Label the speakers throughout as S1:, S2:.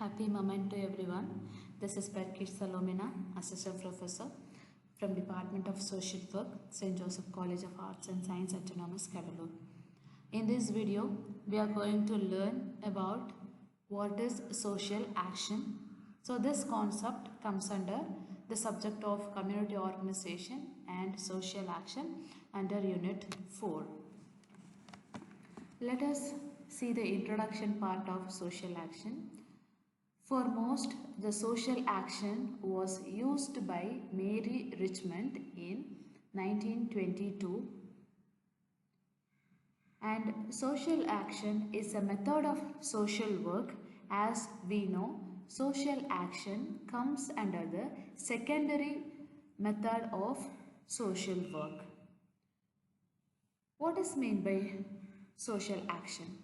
S1: Happy moment to everyone. This is Perkish Salomina, Assistant Professor from Department of Social Work, St.Joseph College of Arts and Science, Autonomous, Cuddalore. In this video, we are going to learn about what is social action. So this concept comes under the subject of community organization and social action under Unit 4. Let us see the introduction part of social action. Foremost, the social action was used by Mary Richmond in 1922, and social action is a method of social work. As we know, social action comes under the secondary method of social work. What is meant by social action?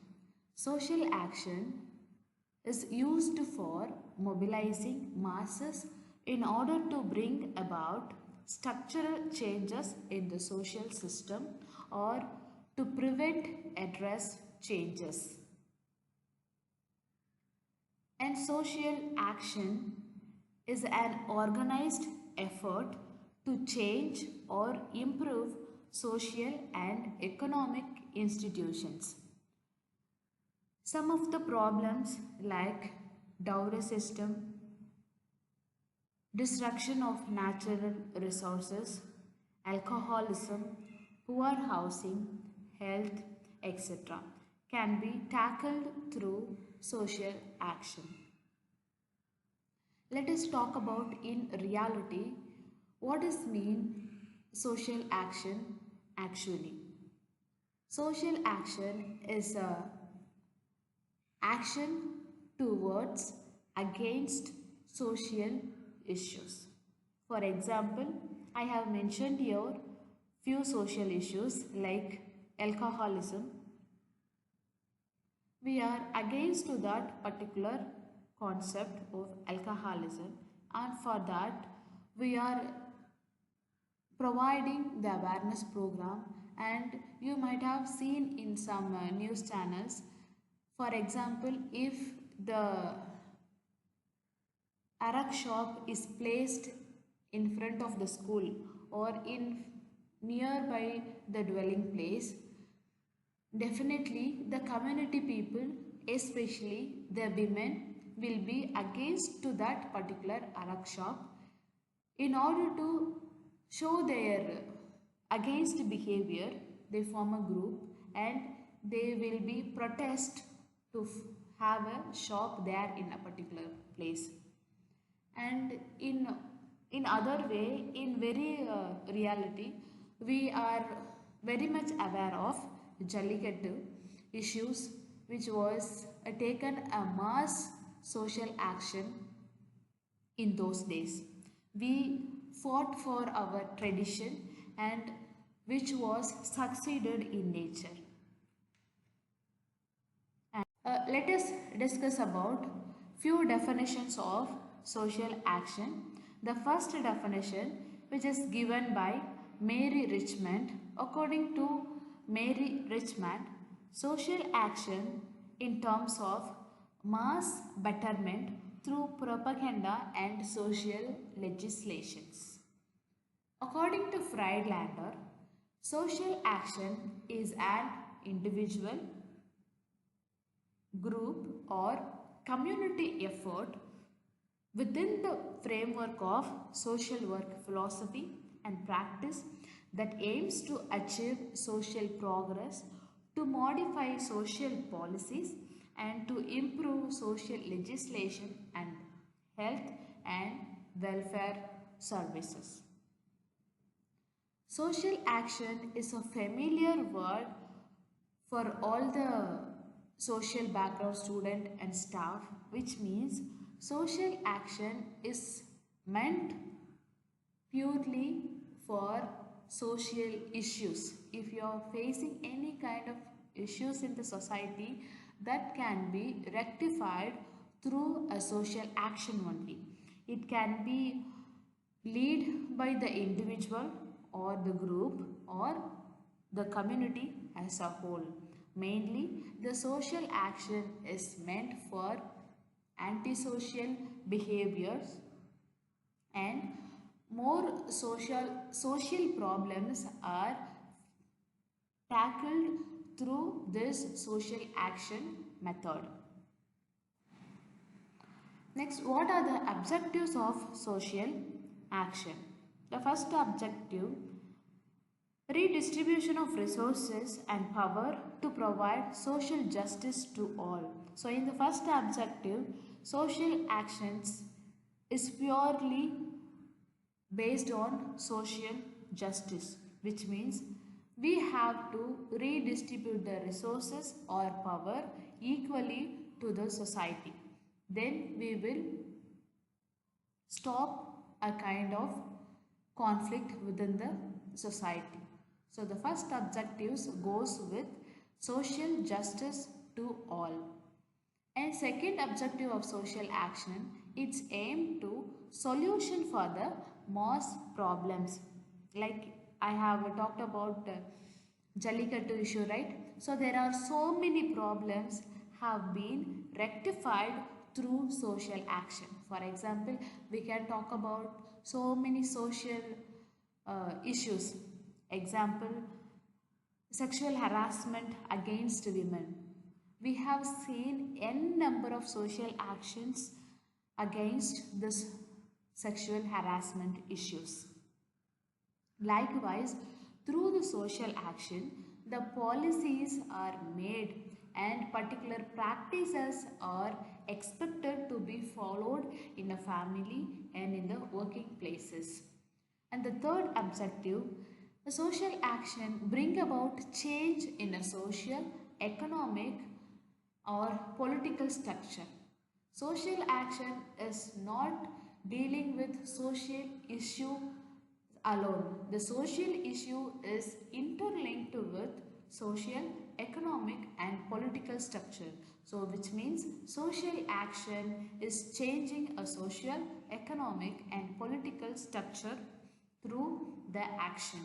S1: Social action is used for mobilizing masses in order to bring about structural changes in the social system or to prevent address changes. And social action is an organized effort to change or improve social and economic institutions. Some of the problems like dowry system, destruction of natural resources, alcoholism, poor housing, health, etc. can be tackled through social action. Let us talk about in reality what is mean social action actually. Social action is a action towards against social issues. For example, I have mentioned here few social issues like alcoholism. We are against to that particular concept of alcoholism, and for that we are providing the awareness program, and you might have seen in some news channels. For example, if the arak shop is placed in front of the school or in nearby the dwelling place, definitely the community people, especially the women, will be against to that particular arak shop. In order to show their against behavior, they form a group and they will be protest to have a shop there in a particular place. And in other way, in very reality, we are very much aware of Jallikattu issues, which was taken a mass social action in those days. We fought for our tradition and which was succeeded in nature. Let us discuss about few definitions of social action. The first definition, which is given by Mary Richmond. According to Mary Richmond, social action in terms of mass betterment through propaganda and social legislations. According to Friedlander, social action is an individual, group or community effort within the framework of social work philosophy and practice that aims to achieve social progress, to modify social policies and to improve social legislation and health and welfare services. Social action is a familiar word for all the social background student and staff, which means social action is meant purely for social issues. If you are facing any kind of issues in the society, that can be rectified through a social action only. It can be led by the individual or the group or the community as a whole. Mainly, the social action is meant for antisocial behaviors, and more social problems are tackled through this social action method. Next, what are the objectives of social action? The first objective, redistribution of resources and power to provide social justice to all. So in the first objective, social actions is purely based on social justice, which means we have to redistribute the resources or power equally to the society. Then we will stop a kind of conflict within the society. So the first objectives goes with social justice to all. And second objective of social action, it's aimed to solution for the mass problems. Like I have talked about Jallikattu issue, right? So there are so many problems have been rectified through social action. For example, we can talk about so many social issues. Example, sexual harassment against women. We have seen n number of social actions against this sexual harassment issues. Likewise, through the social action, the policies are made and particular practices are expected to be followed in a family and in the working places. And the third objective, the social action bring about change in a social, economic or political structure. Social action is not dealing with social issue alone. The social issue is interlinked with social, economic and political structure. So which means social action is changing a social, economic and political structure through the action.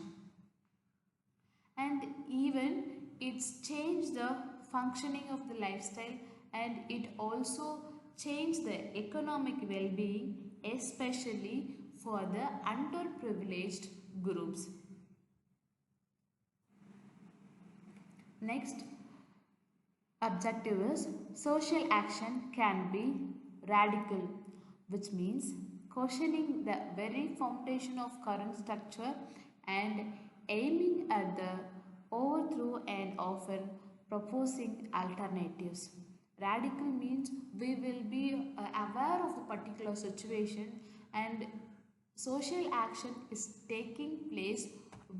S1: And even it's changed the functioning of the lifestyle, and it also changed the economic well-being, especially for the underprivileged groups. Next objective is social action can be radical, which means questioning the very foundation of current structure and aiming at the overthrow and often proposing alternatives. Radical means we will be aware of the particular situation, and social action is taking place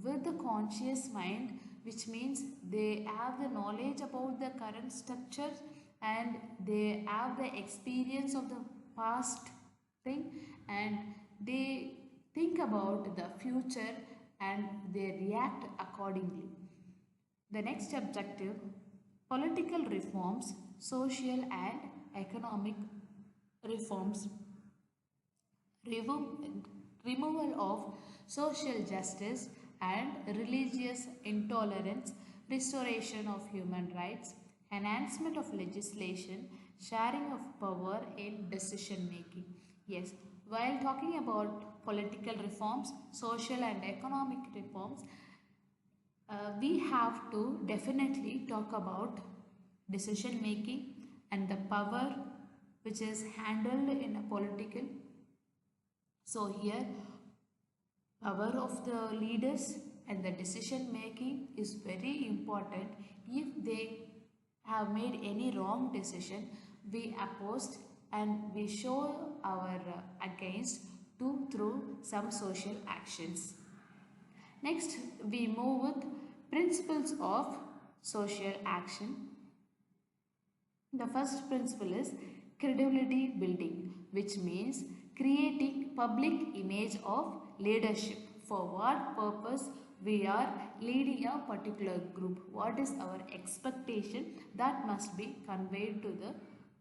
S1: with the conscious mind, which means they have the knowledge about the current structures and they have the experience of the past thing, and they think about the future and they react accordingly. The next objective, political reforms, social and economic reforms, removal of social justice and religious intolerance, restoration of human rights, enhancement of legislation, sharing of power in decision making. Yes, while talking about political reforms, social and economic reforms, we have to definitely talk about decision making and the power which is handled in a political. So here power of the leaders and the decision making is very important. If they have made any wrong decision, we oppose and we show our against through some social actions. Next, we move with principles of social action. The first principle is credibility building, which means creating public image of leadership. For what purpose we are leading a particular group, what is our expectation, that must be conveyed to the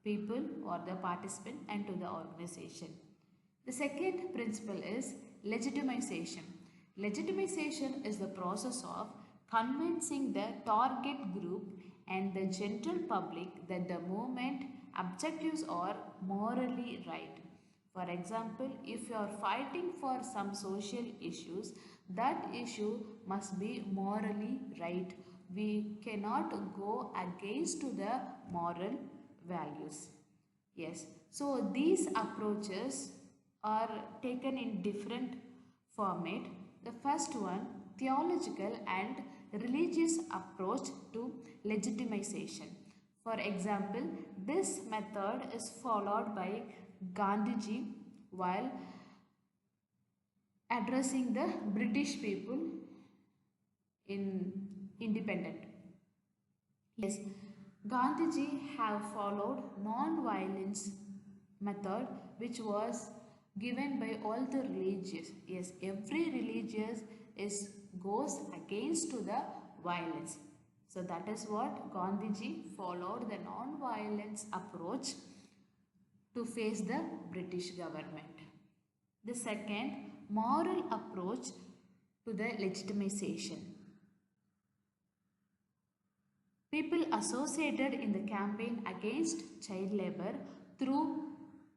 S1: people or the participant and to the organization. The second principle is legitimization. Legitimization is the process of convincing the target group and the general public that the movement objectives are morally right. For example, if you are fighting for some social issues, that issue must be morally right. We cannot go against to the moral values. Yes, so these approaches are taken in different format. The first one, theological and religious approach to legitimization. For example, this method is followed by Gandhiji while addressing the British people in independent. Yes, Gandhiji have followed non-violence method which was given by all the religious. Yes, every religious is goes against to the violence. So that is what Gandhiji followed the non-violence approach to face the British government. The second, moral approach to the legitimization. People associated in the campaign against child labor through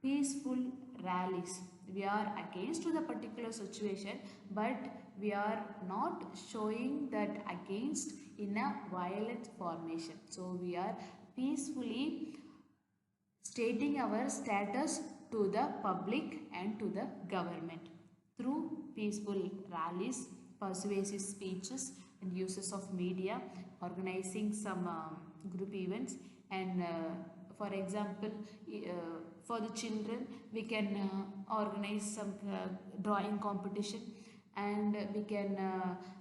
S1: peaceful rallies. We are against to the particular situation, but we are not showing that against in a violent formation. So we are peacefully stating our status to the public and to the government through peaceful rallies, persuasive speeches and uses of media, organizing some group events, and for example, for the children we can organize some drawing competition, and we can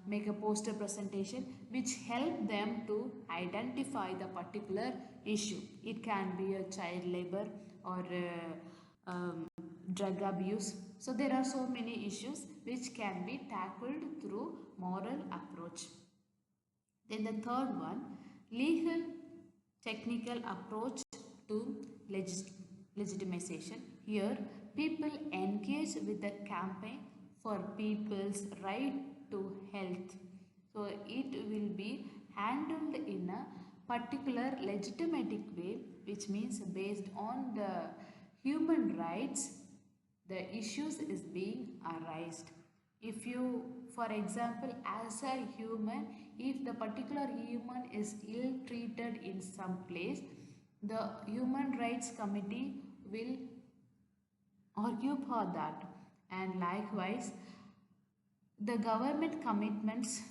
S1: make a poster presentation which help them to identify the particular issue. It can be a child labor or drug abuse. So there are so many issues which can be tackled through moral approach. Then the third one, legal technical approach to legitimization. Here people engage with the campaign for people's right to health. So it will be handled in a particular legitimatic way, which means based on the human rights the issues is being arised. If you, for example, as a human, if the particular human is ill treated in some place, the human rights committee will argue for that, and likewise the government commitments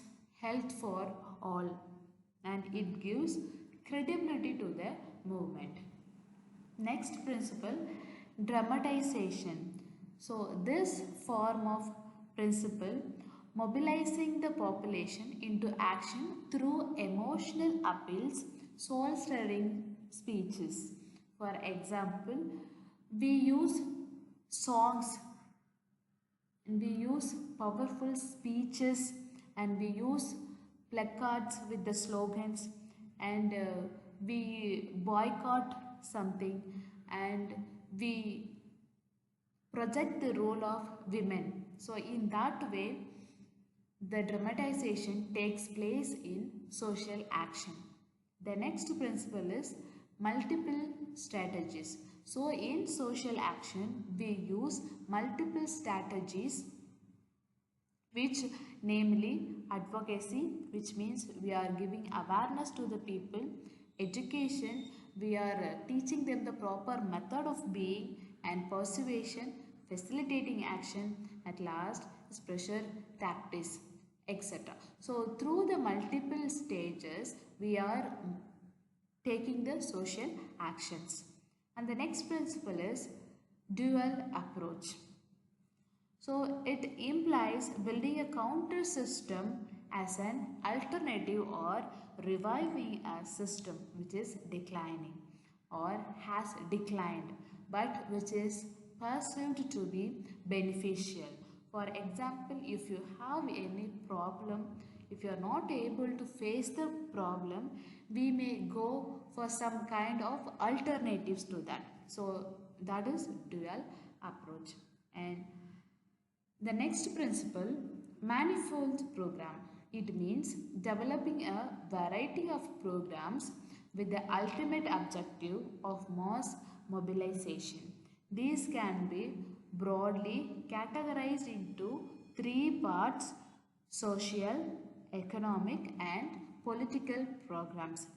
S1: health for all, and it gives credibility to the movement. Next principle, dramatization. So this form of principle, mobilizing the population into action through emotional appeals, soul-stirring speeches. For example, we use songs and we use powerful speeches and we use placards with the slogans, and we boycott something, and we project the role of women. So in that way the dramatization takes place in social action. The next principle is multiple strategies. So in social action we use multiple strategies, which namely advocacy, which means we are giving awareness to the people; education, we are teaching them the proper method of being; and persuasion, facilitating action; at last is pressure tactics, etc. So through the multiple stages we are taking the social actions. And the next principle is dual approach. So it implies building a counter system as an alternative or reviving a system which is declining or has declined, but which is perceived to be beneficial. For example, if you have any problem, if you are not able to face the problem, we may go for some kind of alternatives to that. So that is dual approach. And the next principle, manifold program. It means developing a variety of programs with the ultimate objective of mass mobilization. These can be broadly categorized into three parts: social, economic, and political programs.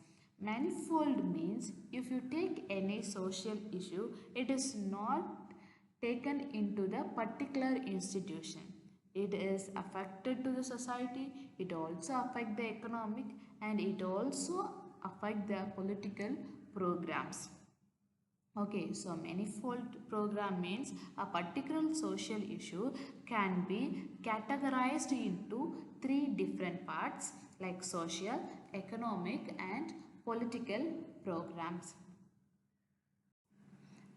S1: Manifold means if you take any social issue, it is not taken into the particular institution. It is affected to the society, it also affect the economic, and it also affect the political programs. Okay, so manifold program means a particular social issue can be categorized into three different parts like social, economic, and political programs.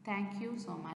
S1: Thank you so much.